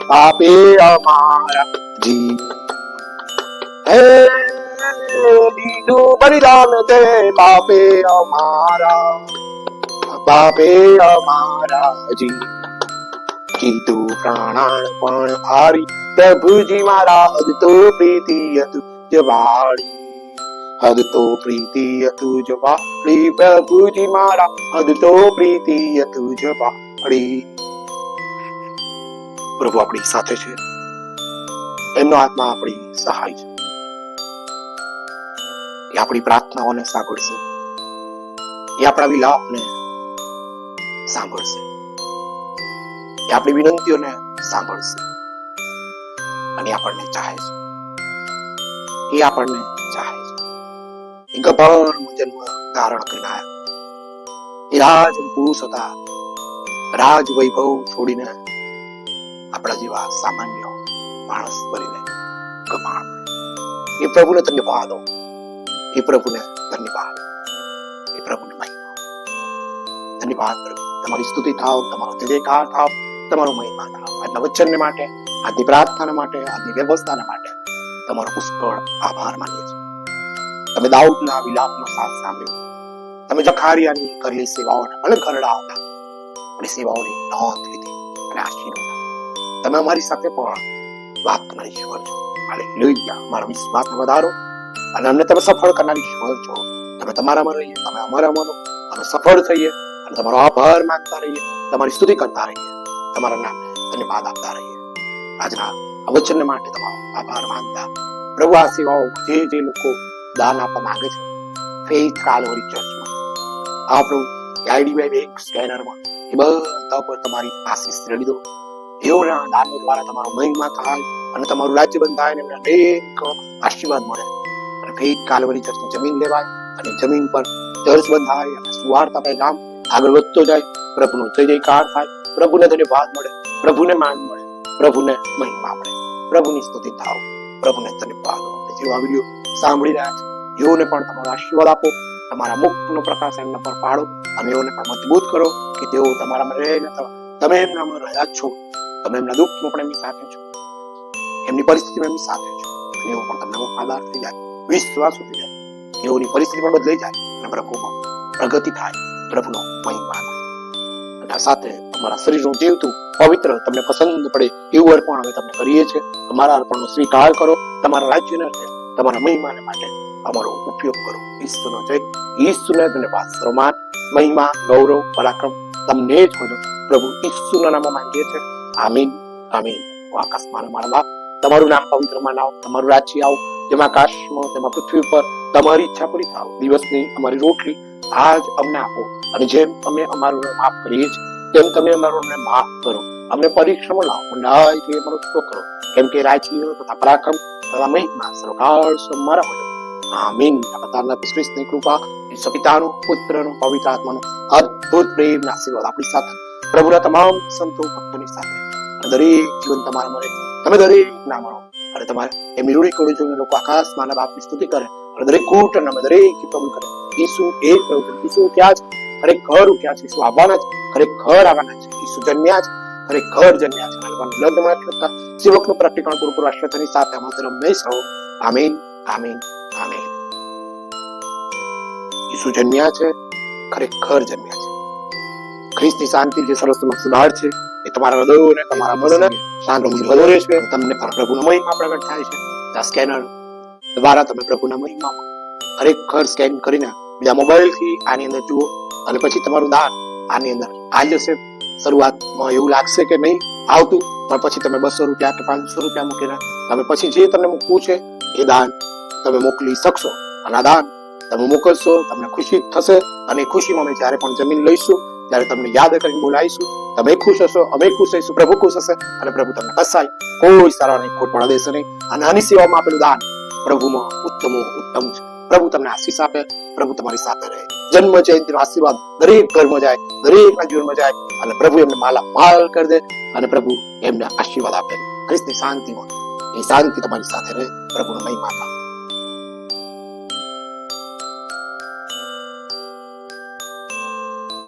S1: પાપે અમારા જી. હે દીધું બલિદાન તે પાપે અમારા, પાપે અમારા જી. કીધું પ્રાણાર્પણ ભારી પ્રભુજી મારા, હદ તો પ્રીતિ તુજ ભાડી, હદ તો પ્રીતિ તુજ ભાડી પ્રભુજી મારા, હદ તો પ્રીતિ તુજ ભાડી. પ્રભુ આપણી સાથે છે, એમનો આત્મા આપણી સહાય છે. એ આપણી પ્રાર્થનાઓને સાંભળશે, એ આપણા વિલાપને સાંભળશે, એ આપણી વિનંતીઓને સાંભળશે. અને આપણને ચાહે છે, એ આપણને ચાહે છે. એ ગભણ જન્મ ધારણ કરીને આવ્યા, એ રાજ પુરુષ હતા. રાજ વૈભવ છોડીને આપણા જેવા સામાન્ય માણસ બનીને ગમાણ. એ પ્રભુને ધન્યવાદ, એ પ્રભુને ધન્યવાદ, એ પ્રભુને મહિમા. ધન્યવાદ પ્રભુ. તમારી સ્તુતિ થાવ, તમારો જયકાર થાવ, તમારો મહિમા થાવ. આજના વચનને માટે, આજની પ્રાર્થના માટે, આજની વ્યવસ્થાને માટે તમારો પુષ્કળ આભાર માનીએ છીએ. તમે દાઉદના વિલાપનો સાથ સાંભળ્યો, તમે જખારિયાની કરેલી સેવાઓને ભલે ખરડા હતા, અને સેવાઓની નોંધ લીધી અને આશીર્વાદ. તમે અમારી સાથે પણ વાત કરનારી ઈશ્વર છો. હાલેલુયા. મારા વિશ્વાસને વધારો અને અમને તમે સફળ કરનારી ઈશ્વર છો. તમે તમારામાં રહીએ, તમે અમારામાં રહો, અમે સફળ થઈએ અને તમારો આભાર માનતા રહીએ, તમારી સ્તુતિ કરતા રહીએ, તમારા નામને ધન્યવાદ આપતા રહીએ. આજના આ વચન માટે તમારો આભાર માનતા પ્રભુ, આ સેવાઓ જે લોકો દાન આપવા માંગે છે ફેથ કાલ્વરી ચર્ચમાં, આ પ્રભુ આઈડી બેંક સ્કેનરમાં એ બધા પર તમારી આશીષ રેડી દો. એઓના દાનો દ્વારા તમારો મહિમા થાય અને તમારું રાજ્ય બંધાય અને એમને અનેક આશીર્વાદ મળે. અને ફેથ કાલ્વરી ચર્ચની જમીન લેવાય અને જમીન પર ચર્ચ બંધાય અને સુવાર્તા પેગામ આગળ વધતો જાય. પ્રભુનો જય જયકાર થાય, પ્રભુને ધન્યવાદ મળે, પ્રભુને માન મળે, પ્રભુને મહિમા મળે, પ્રભુની સ્તુતિ થાવ, પ્રભુને ધન્યવાદ. જેવા વિડીયો સાંભળી રહ્યા છે એઓને પણ તમારો આશીર્વાદ આપો, તમારા મુખનો પ્રકાશ એમના પર પાડો અને એઓને પણ મજબૂત કરો કે તેઓ તમારામાં રહે, તમે એમનામાં રહ્યા છો, તમે એમના દુઃખમાં પણ એમની સાથે છો, એમની પરિસ્થિતિમાં એમની સાથે છો. અને એઓ પણ તમને વફાદાર થઈ જાય, વિશ્વાસુ થઈ જાય, એઓની પરિસ્થિતિ પણ બદલાઈ જાય અને પ્રભુમાં પ્રગતિ થાય, પ્રભુનો મહિમા થાય. અને આ સાથે અમારા શરીરનું જીવતું પવિત્ર તમને પસંદ પડે એવું અર્પણ અમે તમને કરીએ છીએ. અમારા અર્પણનો સ્વીકાર કરો, તમારા રાજ્યને તમારા મહિમાને માટે અમારો ઉપયોગ કરો. ઈસુનો જય, ઈસુને ધન્યવાદ, સન્માન, મહિમા, ગૌરવ, પરાક્રમ તમને જ બધો પ્રભુ ઈસુના નામમાં માંગીએ છીએ. આમીન, આમીન. આકાશમાં મારા બાપ, તમારું નામ પવિત્રમાં નામ, તમારું રાજ્ય આવો, જેમાં આકાશમાં તેમાં પૃથ્વી પર તમારી ઈચ્છા પૂરી થાવ. દિવસની અમારી રોટલી આજ અમને આપો, અને જેમ અમે અમારું માફ કરીએ છીએ તેમ તમે અમારું માફ કરો, અમને પરીક્ષામાં લાવો, ઊંડાઈથી અમારો ઉપયોગ કરો, કેમ કે રાજ્ય તથા પરાક્રમ તથા મહિમા સર્વકાળ મારા હોય. આમીન. અવતારના ક્રિસ્તની કૃપા, ઈશ્વર પિતાનું, પુત્રનું, પવિત્ર આત્માનું અદ્ભુત પ્રેમના આશીર્વાદ આપણી સાથે, પ્રભુના તમામ સંતો ભક્તોની સાથે, દરેક જીવન તમારા મળે, તમે દરેક ના મળો, અને તમારે એમની રૂડી કોડી જોઈને લોકો આકાશમાં બાપની સ્તુતિ કરે, અને દરેક ઘૂંટણમાં દરેક કબૂલ કરે. ઈસુ એક પ્રભુ, ઈસુ ત્યાં જ ખરેખર ક્યાં છે, ઈસુ આવવાના છે, ખરેખર આવવાના છે, ઈસુ જન્મ્યા છે, ખરેખર જન્મ્યા છે. સેવકનું પ્રતિકરણ પૂરું રાષ્ટ્રની સાથે અમારે રમેશ રહો. આમીન, આમીન, આમીન. ઈસુ જન્મ્યા છે, ખરેખર જન્મ્યા છે. ખ્રિસ્તની શાંતિ જે સરસ સુધાર છે એ તમારા હૃદયોને, તમારા મનને શાંત વધે છે. તમને પ્રભુના મહિમા પ્રગટ થાય છે. આ સ્કેનર દ્વારા તમે પ્રભુના મહિમામાં ખરેખર સ્કેન કરીને બીજા મોબાઈલથી આની અંદર જુઓ, અને પછી તમારું દાન આની અંદર આવી જશે. શરૂઆતમાં એવું લાગશે કે નહીં આવતું, પણ પછી તમે 200 રૂપિયા કે 500 રૂપિયા મૂકીને તમે પછી જે તમને મૂકવું છે એ દાન તમે મોકલી શકશો. અને આ દાન તમે મોકલશો, તમને ખુશી થશે, અને ખુશીમાં અમે જ્યારે પણ જમીન લઈશું ત્યારે તમને યાદ કરીને બોલાવીશું. તમે ખુશ હશો, અમે ખુશ થઈશું, પ્રભુ ખુશ હશે, અને પ્રભુ તમને કસાય કોઈ સારાની ખોટ પડવા દેશે નહીં. અને આની સેવામાં આપેલું દાન પ્રભુમાં ઉત્તમ છે. પ્રભુ તમને આશીષ આપે, પ્રભુ તમારી સાથે રહે. જન્મ જયંતિનો આશીર્વાદ દરેક ઘરમાં જાય, દરેકના જીવનમાં જાય, અને પ્રભુ એમને માલા માલ કરી દે, અને પ્રભુ એમને આશીર્વાદ આપે. ખ્રિસ્તની શાંતિમાં એ શાંતિ તમારી સાથે રહે. પ્રભુનો મહિમા.